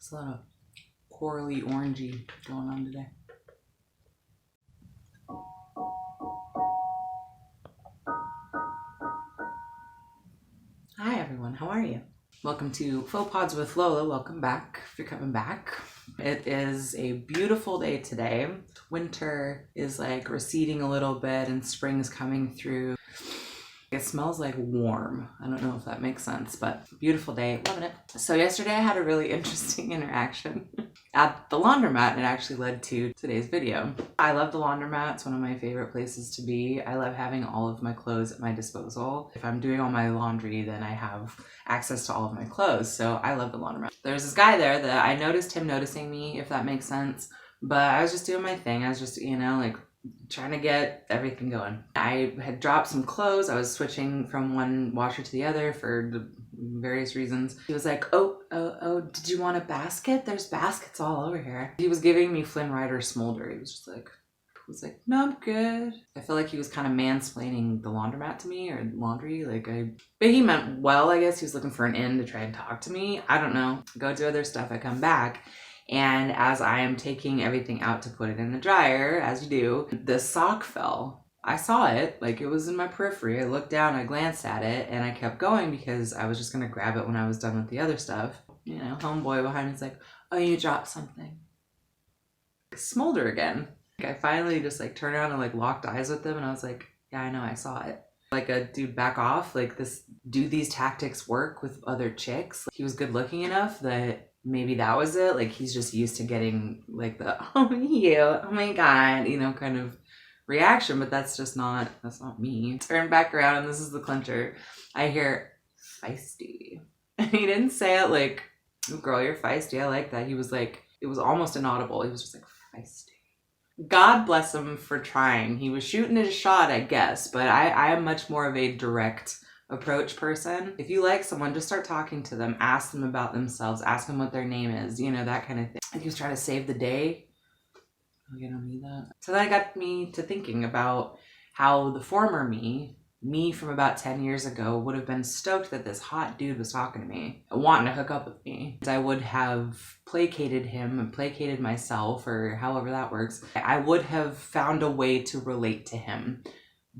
There's a lot of corally orangey going on today. Hi everyone, how are you? Welcome to Faux Pods with Lola. Welcome back if you're coming back. It is a beautiful day today. Winter is like receding a little bit and spring's coming through. It smells like warm. I don't know if that makes sense, but beautiful day, loving it. So yesterday I had a really interesting interaction at the laundromat, and it actually led to today's video. I love the laundromat. It's one of my favorite places to be. I love having all of my clothes at my disposal. If I'm doing all my laundry, then I have access to all of my clothes. So I love the laundromat. There's this guy there that I noticed him noticing me, if that makes sense. But I was just doing my thing. I was just, like trying to get everything going. I had dropped some clothes. I was switching from one washer to the other for various reasons. He was like, oh, did you want a basket? There's baskets all over here. He was giving me Flynn Rider smolder. He was just like, no, I'm good. I feel like he was kind of mansplaining the laundromat to me, or laundry. But he meant well, I guess. He was looking for an in to try and talk to me. I don't know. Go do other stuff. I come back. And as I am taking everything out to put it in the dryer, as you do, the sock fell. I saw it, like it was in my periphery. I looked down, I glanced at it, and I kept going because I was just gonna grab it when I was done with the other stuff. Homeboy behind me's like, oh, you dropped something. Smolder again. I finally just turned around and locked eyes with him, and I was like, yeah, I know, I saw it. A dude, back off. Do these tactics work with other chicks? He was good looking enough that maybe that was it. He's just used to getting the, oh, you, oh my God, kind of reaction, but that's not me. Turn back around, and this is the clincher. I hear feisty. And he didn't say it like, girl, you're feisty. I like that. He was it was almost inaudible. He was just feisty. God bless him for trying. He was shooting his shot, I guess, but I am much more of a direct approach person. If you like someone, just start talking to them, ask them about themselves, ask them what their name is, that kind of thing. He was trying to save the day. I don't need that. So that got me to thinking about how the former me from about 10 years ago, would have been stoked that this hot dude was talking to me, wanting to hook up with me. I would have placated him and placated myself, or however that works. I would have found a way to relate to him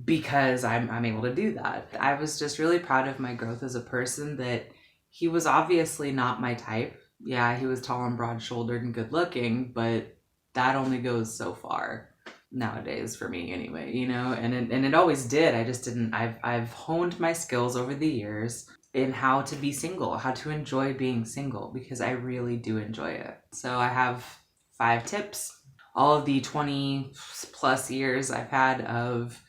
because I'm able to do that. I was just really proud of my growth as a person, that he was obviously not my type. Yeah, he was tall and broad-shouldered and good looking, but that only goes so far nowadays for me anyway, and it always did. I just didn't. I've honed my skills over the years in how to be single, how to enjoy being single, because I really do enjoy it. So I have 5 tips. All of the 20 plus years I've had of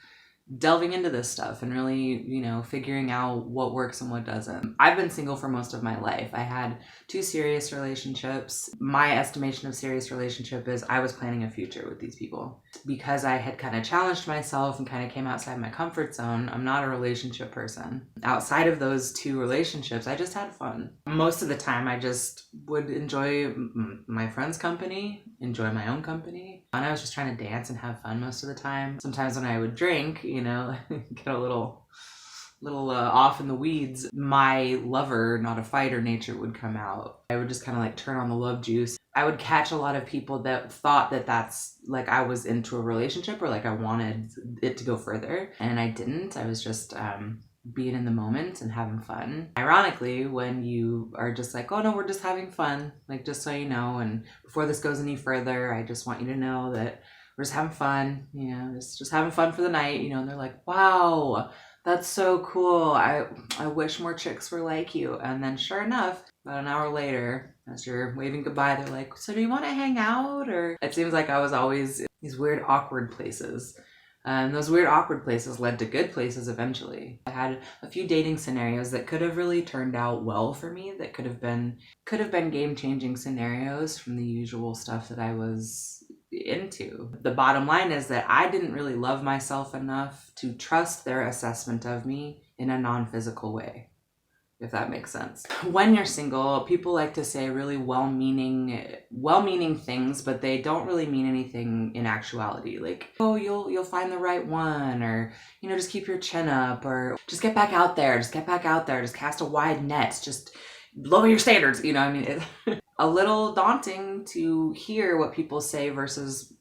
delving into this stuff and really, figuring out what works and what doesn't. I've been single for most of my life. I had 2 serious relationships. My estimation of serious relationship is I was planning a future with these people. Because I had kind of challenged myself and kind of came outside my comfort zone, I'm not a relationship person. Outside of those 2 relationships, I just had fun. Most of the time, I just would enjoy my friends' company, enjoy my own company. And I was just trying to dance and have fun most of the time. Sometimes when I would drink, get a little off in the weeds, my lover, not a fighter nature would come out. I would just kind of turn on the love juice. I would catch a lot of people that thought that that's I was into a relationship, or I wanted it to go further, and I didn't. I was just being in the moment and having fun. Ironically, when you are just oh no, we're just having fun, just so you know, and before this goes any further, I just want you to know that we're just having fun, just having fun for the night, and they're like, wow, that's so cool. I wish more chicks were like you. And then sure enough, about an hour later, as you're waving goodbye, they're like, so do you want to hang out? Or it seems like I was always in these weird, awkward places. And those weird, awkward places led to good places eventually. I had a few dating scenarios that could have really turned out well for me, that could have been game-changing scenarios from the usual stuff that I was into. The bottom line is that I didn't really love myself enough to trust their assessment of me in a non-physical way, if that makes sense. When you're single, people like to say really well-meaning things, but they don't really mean anything in actuality. Oh, you'll find the right one, or just keep your chin up, or just get back out there, just cast a wide net, just lower your standards, a little daunting to hear what people say versus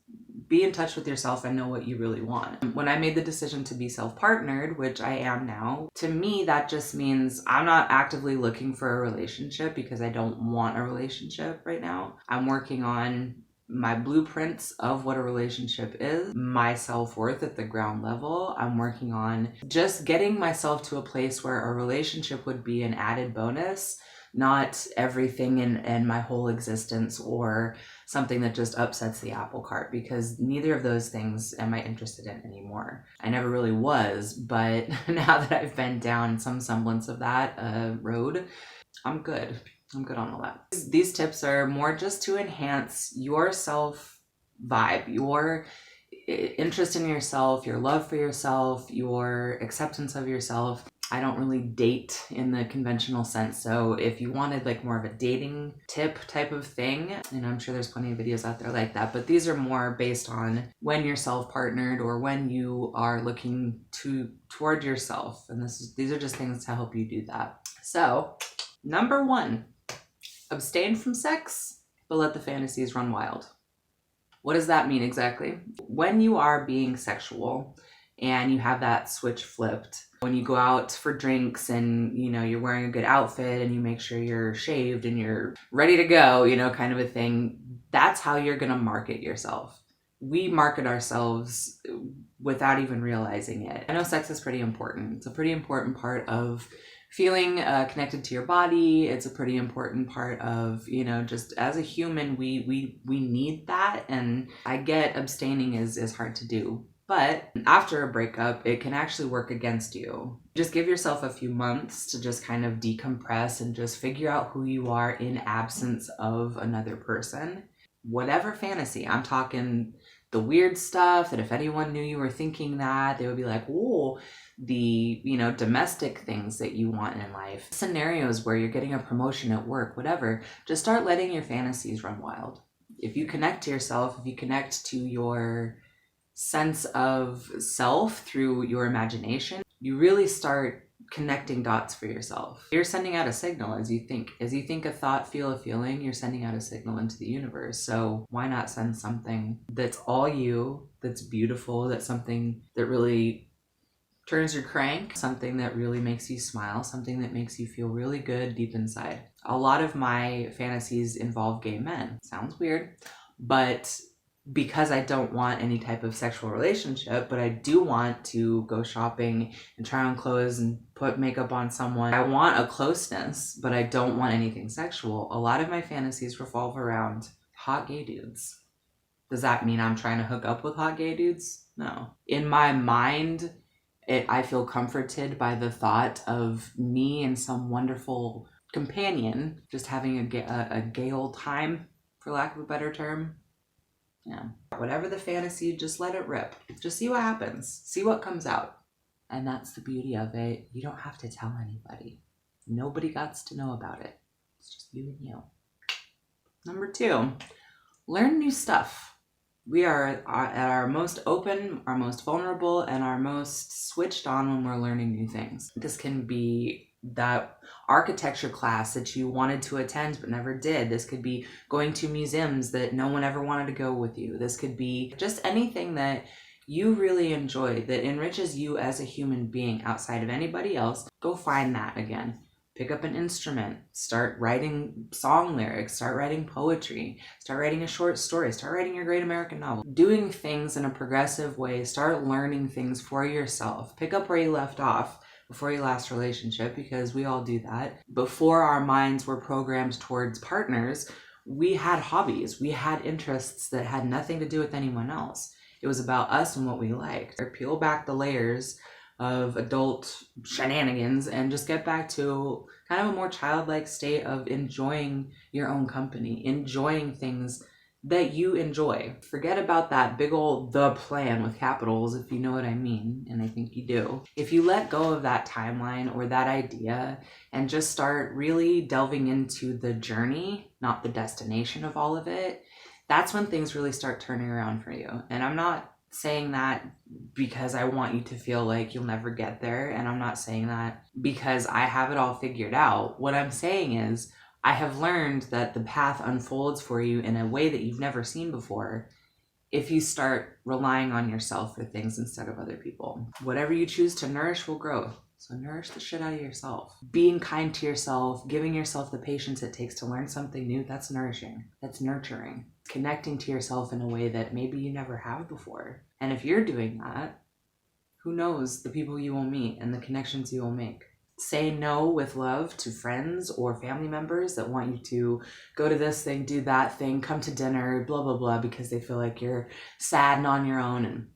be in touch with yourself and know what you really want. When I made the decision to be self-partnered, which I am now, to me, that just means I'm not actively looking for a relationship because I don't want a relationship right now. I'm working on my blueprints of what a relationship is, my self-worth at the ground level. I'm working on just getting myself to a place where a relationship would be an added bonus, not everything in my whole existence or something that just upsets the apple cart, because neither of those things am I interested in anymore. I never really was, but now that I've been down some semblance of that road, I'm good. I'm good on all that. These tips are more just to enhance your self vibe, your interest in yourself, your love for yourself, your acceptance of yourself. I don't really date in the conventional sense. So if you wanted like more of a dating tip type of thing, and I'm sure there's plenty of videos out there like that, but these are more based on when you're self-partnered or when you are looking toward yourself. And these are just things to help you do that. So number 1, abstain from sex, but let the fantasies run wild. What does that mean exactly? When you are being sexual and you have that switch flipped, when you go out for drinks and, you know, you're wearing a good outfit and you make sure you're shaved and you're ready to go, you know, kind of a thing, that's how you're going to market yourself. We market ourselves without even realizing it. I know sex is pretty important. It's a pretty important part of feeling connected to your body. It's a pretty important part of, you know, just as a human, we need that. And I get abstaining is hard to do. But after a breakup, it can actually work against you. Just give yourself a few months to just kind of decompress and just figure out who you are in absence of another person. Whatever fantasy, I'm talking the weird stuff that if anyone knew you were thinking that, they would be like, whoa, the, you know, domestic things that you want in life, scenarios where you're getting a promotion at work, whatever. Just start letting your fantasies run wild. If you connect to yourself, if you connect to your sense of self through your imagination, you really start connecting dots for yourself. You're sending out a signal as you think a thought, feel a feeling, you're sending out a signal into the universe. So why not send something that's all you, that's beautiful, that's something that really turns your crank, something that really makes you smile, something that makes you feel really good deep inside. A lot of my fantasies involve gay men. Sounds weird, but because I don't want any type of sexual relationship, but I do want to go shopping and try on clothes and put makeup on someone. I want a closeness, but I don't want anything sexual. A lot of my fantasies revolve around hot gay dudes. Does that mean I'm trying to hook up with hot gay dudes? No. In my mind, I feel comforted by the thought of me and some wonderful companion just having a gay old time, for lack of a better term. Yeah. Whatever the fantasy, just let it rip. Just see what happens. See what comes out. And that's the beauty of it. You don't have to tell anybody. Nobody got to know about it. It's just you and you. Number 2, learn new stuff. We are at our most open, our most vulnerable, and our most switched on when we're learning new things. This can be that architecture class that you wanted to attend but never did. This could be going to museums that no one ever wanted to go with you. This could be just anything that you really enjoy that enriches you as a human being outside of anybody else. Go find that again. Pick up an instrument, start writing song lyrics, start writing poetry, start writing a short story, start writing your great American novel. Doing things in a progressive way, start learning things for yourself. Pick up where you left off before your last relationship, because we all do that. Before our minds were programmed towards partners, we had hobbies, we had interests that had nothing to do with anyone else. It was about us and what we liked. Or peel back the layers of adult shenanigans and just get back to kind of a more childlike state of enjoying your own company, enjoying things that you enjoy. Forget about that big old the plan with capitals, if you know what I mean, and I think you do. If you let go of that timeline or that idea and just start really delving into the journey, not the destination of all of it, that's when things really start turning around for you. And I'm not saying that because I want you to feel like you'll never get there, and I'm not saying that because I have it all figured out. What I'm saying is, I have learned that the path unfolds for you in a way that you've never seen before if you start relying on yourself for things instead of other people. Whatever you choose to nourish will grow. So nourish the shit out of yourself. Being kind to yourself, giving yourself the patience it takes to learn something new, that's nourishing. That's nurturing. Connecting to yourself in a way that maybe you never have before. And if you're doing that, who knows the people you will meet and the connections you will make. Say no with love to friends or family members that want you to go to this thing, do that thing, come to dinner, blah, blah, blah, because they feel like you're sad and on your own and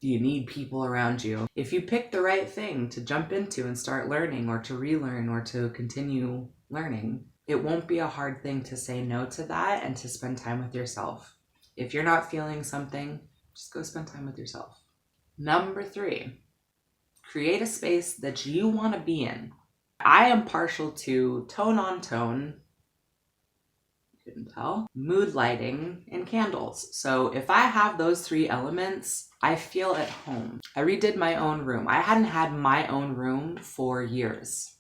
you need people around you. If you pick the right thing to jump into and start learning or to relearn or to continue learning, it won't be a hard thing to say no to that and to spend time with yourself. If you're not feeling something, just go spend time with yourself. Number 3. Create a space that you want to be in. I am partial to tone on tone, you couldn't tell, mood lighting, and candles. So if I have those 3 elements, I feel at home. I redid my own room. I hadn't had my own room for years.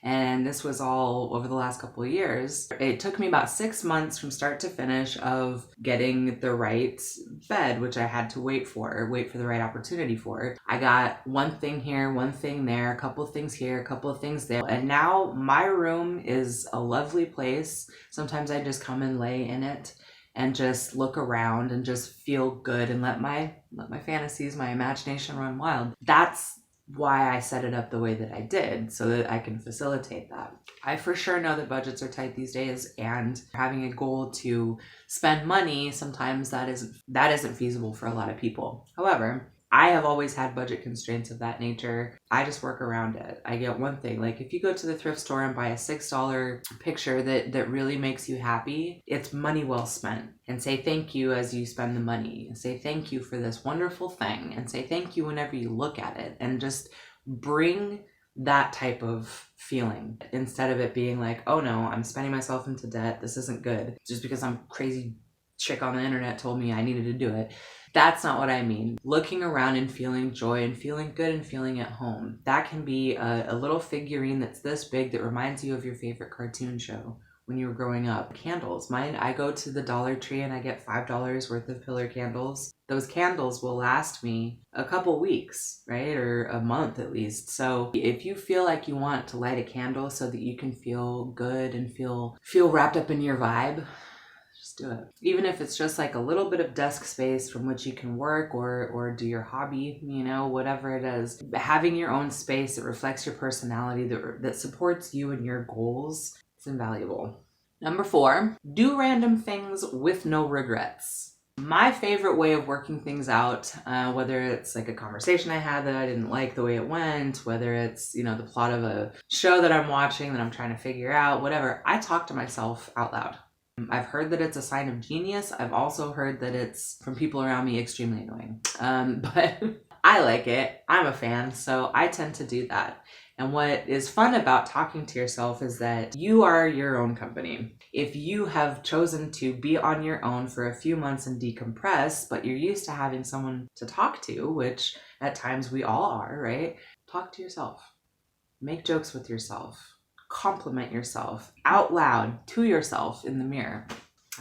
And this was all over the last couple of years. It took me about 6 months from start to finish of getting the right bed, which I had to wait for the right opportunity for. I got one thing here, one thing there, a couple of things here, a couple of things there. And now my room is a lovely place. Sometimes I just come and lay in it and just look around and just feel good and let my fantasies, my imagination run wild. That's why I set it up the way that I did, so that I can facilitate that. I for sure know that budgets are tight these days, and having a goal to spend money, sometimes that isn't feasible for a lot of people. However, I have always had budget constraints of that nature. I just work around it. I get one thing, like if you go to the thrift store and buy a $6 picture that really makes you happy, it's money well spent. And say thank you as you spend the money. Say thank you for this wonderful thing, and say thank you whenever you look at it, and just bring that type of feeling instead of it being like, oh no, I'm spending myself into debt. This isn't good. Just because some crazy chick on the internet told me I needed to do it. That's not what I mean. Looking around and feeling joy and feeling good and feeling at home. That can be a little figurine that's this big that reminds you of your favorite cartoon show when you were growing up. Candles. Mine, I go to the Dollar Tree and I get $5 worth of pillar candles. Those candles will last me a couple weeks, right? Or a month at least. So if you feel like you want to light a candle so that you can feel good and feel wrapped up in your vibe, just do it. Even if it's just like a little bit of desk space from which you can work or do your hobby, whatever it is. Having your own space that reflects your personality, that supports you and your goals, it's invaluable. Number 4, do random things with no regrets. My favorite way of working things out, whether it's like a conversation I had that I didn't like the way it went, whether it's, the plot of a show that I'm watching that I'm trying to figure out, whatever, I talk to myself out loud. I've heard that it's a sign of genius. I've also heard that it's, from people around me, extremely annoying. But I like it. I'm a fan, so I tend to do that. And what is fun about talking to yourself is that you are your own company. If you have chosen to be on your own for a few months and decompress, but you're used to having someone to talk to, which at times we all are, right? Talk to yourself. Make jokes with yourself. Compliment yourself out loud to yourself in the mirror.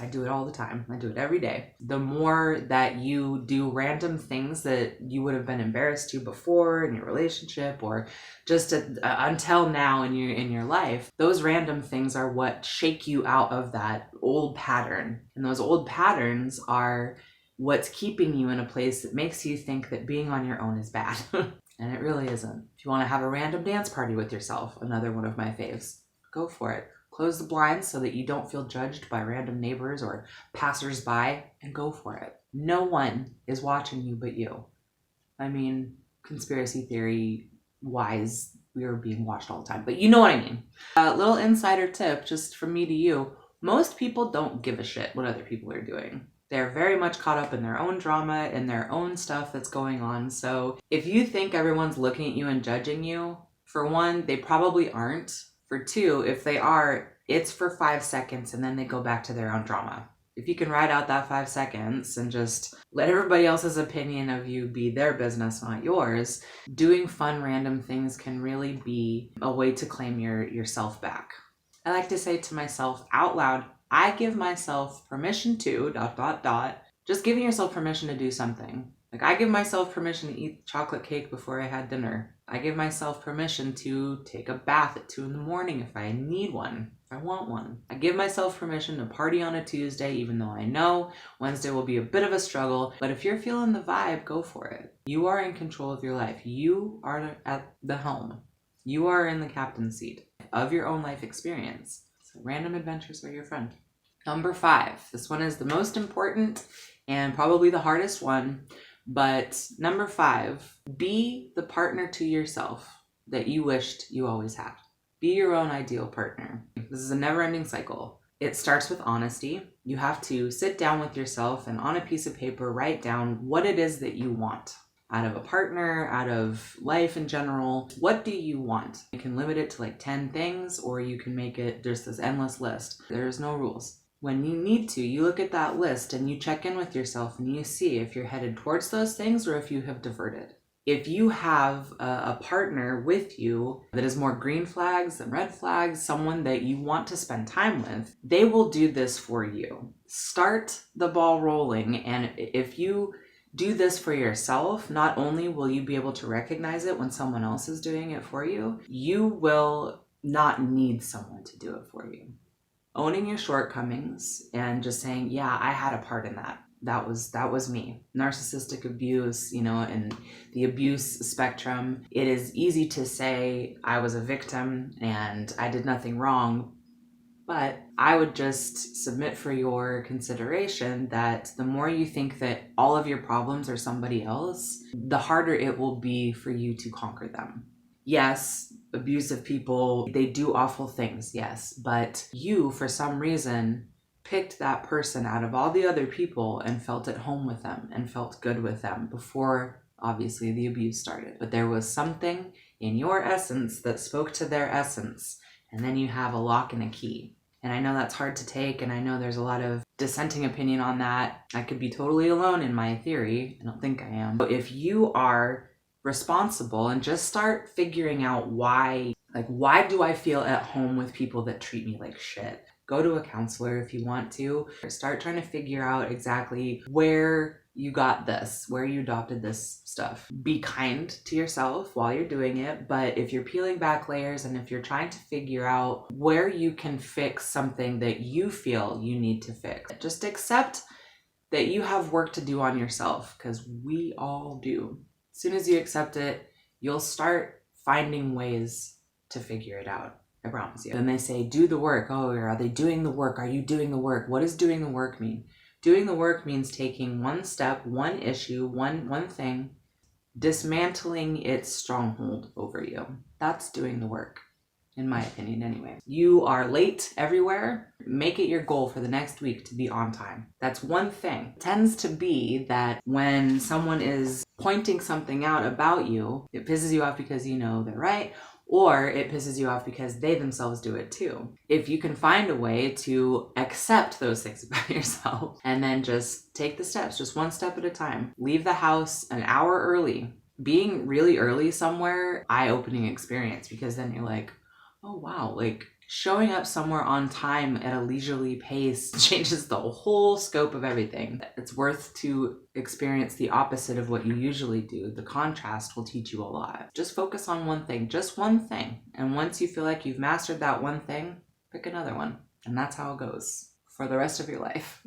I do it all the time. I do it every day. The more that you do random things that you would have been embarrassed to before in your relationship or just until now in your life, those random things are what shake you out of that old pattern. And those old patterns are what's keeping you in a place that makes you think that being on your own is bad. And it really isn't. If you want to have a random dance party with yourself, another one of my faves, go for it. Close the blinds so that you don't feel judged by random neighbors or passersby, and go for it. No one is watching you but you. I mean, conspiracy theory wise, we are being watched all the time, but you know what I mean. A little insider tip just from me to you. Most people don't give a shit what other people are doing. They're very much caught up in their own drama and their own stuff that's going on. So if you think everyone's looking at you and judging you, for one, they probably aren't. For two, if they are, it's for 5 seconds and then they go back to their own drama. If you can ride out that 5 seconds and just let everybody else's opinion of you be their business, not yours, doing fun random things can really be a way to claim yourself back. I like to say to myself out loud, I give myself permission to ... Just giving yourself permission to do something. Like, I give myself permission to eat chocolate cake before I had dinner. I give myself permission to take a bath at 2 a.m. if I need one, if I want one. I give myself permission to party on a Tuesday, even though I know Wednesday will be a bit of a struggle. But if you're feeling the vibe, go for it. You are in control of your life. You are at the helm. You are in the captain's seat of your own life experience. So random adventures are your friend. Number 5. This one is the most important and probably the hardest one. But number 5, be the partner to yourself that you wished you always had. Be your own ideal partner. This is a never-ending cycle. It starts with honesty. You have to sit down with yourself and on a piece of paper write down what it is that you want out of a partner, out of life in general. What do you want? You can limit it to like 10 things, or you can make it just this endless list. There's no rules. When you need to, you look at that list and you check in with yourself and you see if you're headed towards those things or if you have diverted. If you have a partner with you that is more green flags than red flags, someone that you want to spend time with, they will do this for you. Start the ball rolling, and if you do this for yourself, not only will you be able to recognize it when someone else is doing it for you, you will not need someone to do it for you. Owning your shortcomings and just saying, yeah, I had a part in that. That was me. Narcissistic abuse, and the abuse spectrum. It is easy to say I was a victim and I did nothing wrong, but I would just submit for your consideration that the more you think that all of your problems are somebody else, the harder it will be for you to conquer them. Yes, abusive people, they do awful things, yes, but you, for some reason, picked that person out of all the other people and felt at home with them and felt good with them before, obviously, the abuse started. But there was something in your essence that spoke to their essence, and then you have a lock and a key. And I know that's hard to take, and I know there's a lot of dissenting opinion on that. I could be totally alone in my theory. I don't think I am. But if you are responsible and just start figuring out why do I feel at home with people that treat me like shit? Go to a counselor if you want to. Start trying to figure out exactly where you got this, where you adopted this stuff. Be kind to yourself while you're doing it, but if you're peeling back layers and if you're trying to figure out where you can fix something that you feel you need to fix, just accept that you have work to do on yourself, because we all do. As soon as you accept it, you'll start finding ways to figure it out. I promise you. And they say, do the work. Oh, are they doing the work? Are you doing the work? What does doing the work mean? Doing the work means taking one step, one issue, one thing, dismantling its stronghold over you. That's doing the work, in my opinion anyway. You are late everywhere. Make it your goal for the next week to be on time. That's one thing. It tends to be that when someone is pointing something out about you, it pisses you off because you know they're right, or it pisses you off because they themselves do it too. If you can find a way to accept those things about yourself and then just take the steps, just one step at a time. Leave the house an hour early. Being really early somewhere, eye-opening experience, because then you're like, oh wow, like showing up somewhere on time at a leisurely pace changes the whole scope of everything. It's worth to experience the opposite of what you usually do. The contrast will teach you a lot. Just focus on one thing, just one thing. And once you feel like you've mastered that one thing, pick another one. And that's how it goes for the rest of your life.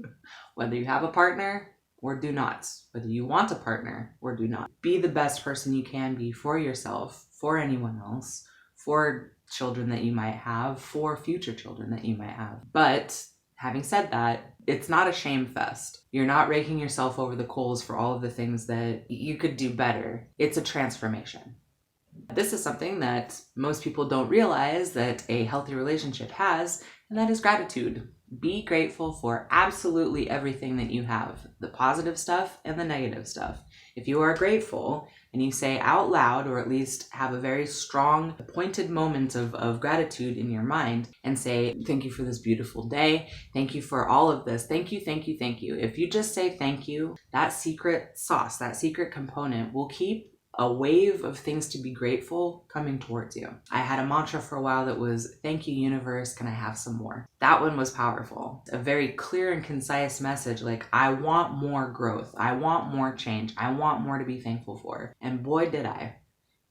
Whether you have a partner or do not, whether you want a partner or do not. Be the best person you can be for yourself, for anyone else, for children that you might have, for future children that you might have. But having said that, it's not a shame fest. You're not raking yourself over the coals for all of the things that you could do better. It's a transformation. This is something that most people don't realize that a healthy relationship has, and that is gratitude. Be grateful for absolutely everything that you have, the positive stuff and the negative stuff. If you are grateful and you say out loud, or at least have a very strong, pointed moment of gratitude in your mind and say, thank you for this beautiful day. Thank you for all of this. Thank you, thank you, thank you. If you just say thank you, that secret sauce, that secret component will keep a wave of things to be grateful coming towards you. I had a mantra for a while that was, thank you, universe, can I have some more? That one was powerful. A very clear and concise message, like, I want more growth. I want more change. I want more to be thankful for. And boy, did I.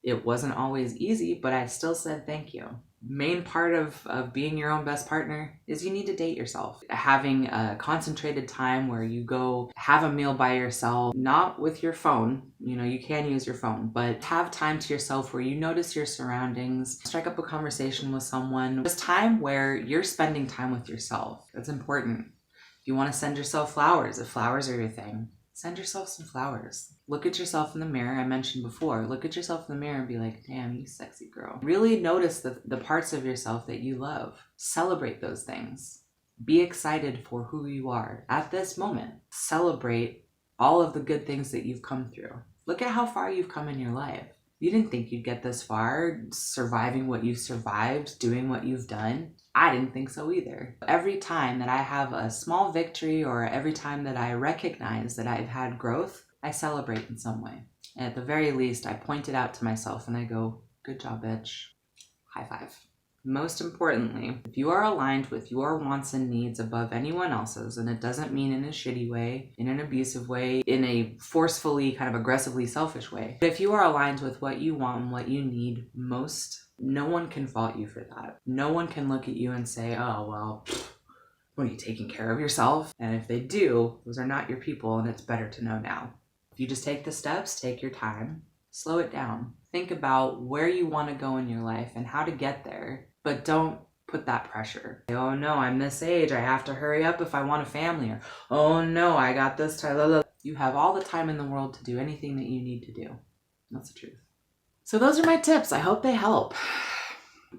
It wasn't always easy, but I still said thank you. Main part of being your own best partner is you need to date yourself. Having a concentrated time where you go have a meal by yourself, not with your phone. You can use your phone, but have time to yourself where you notice your surroundings, strike up a conversation with someone. Just time where you're spending time with yourself. That's important. If you want to send yourself flowers, if flowers are your thing, send yourself some flowers. Look at yourself in the mirror. I mentioned before, look at yourself in the mirror and be like, damn, you sexy girl. Really notice the parts of yourself that you love. Celebrate those things. Be excited for who you are at this moment. Celebrate all of the good things that you've come through. Look at how far you've come in your life. You didn't think you'd get this far, surviving what you've survived, doing what you've done. I didn't think so either. Every time that I have a small victory or every time that I recognize that I've had growth, I celebrate in some way. And at the very least, I point it out to myself and I go, good job, bitch. High five. Most importantly, if you are aligned with your wants and needs above anyone else's, and it doesn't mean in a shitty way, in an abusive way, in a forcefully, kind of aggressively selfish way, but if you are aligned with what you want and what you need most, no one can fault you for that. No one can look at you and say, oh, well, what, are you taking care of yourself? And if they do, those are not your people, and it's better to know now. If you just take the steps, take your time, slow it down. Think about where you want to go in your life and how to get there, but don't put that pressure. Oh no, I'm this age, I have to hurry up if I want a family, or oh no, I got this time. You have all the time in the world to do anything that you need to do. That's the truth. So those are my tips. I hope they help.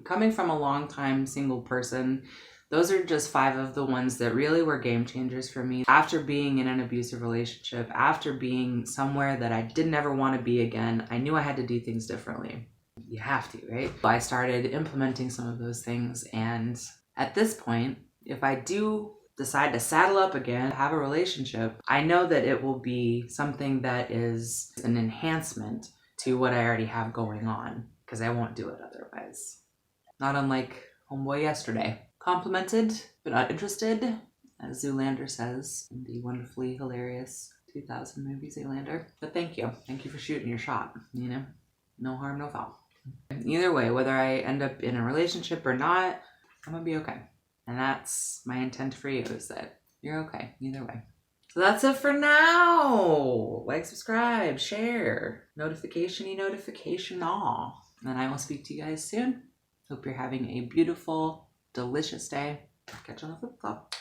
Coming from a long-time single person, those are just 5 of the ones that really were game changers for me. After being in an abusive relationship, after being somewhere that I didn't ever want to be again, I knew I had to do things differently. You have to, right? I started implementing some of those things, and at this point, if I do decide to saddle up again, have a relationship, I know that it will be something that is an enhancement to what I already have going on, because I won't do it otherwise. Not unlike homeboy yesterday. Complimented, but not interested, as Zoolander says in the wonderfully hilarious 2000 movie Zoolander. But thank you. Thank you for shooting your shot, No harm, no foul. Either way, whether I end up in a relationship or not, I'm gonna be okay. And that's my intent for you, is that you're okay, either way. So that's it for now. Like, subscribe, share, notification all. And I will speak to you guys soon. Hope you're having a beautiful, delicious day. Catch you on the flip flop.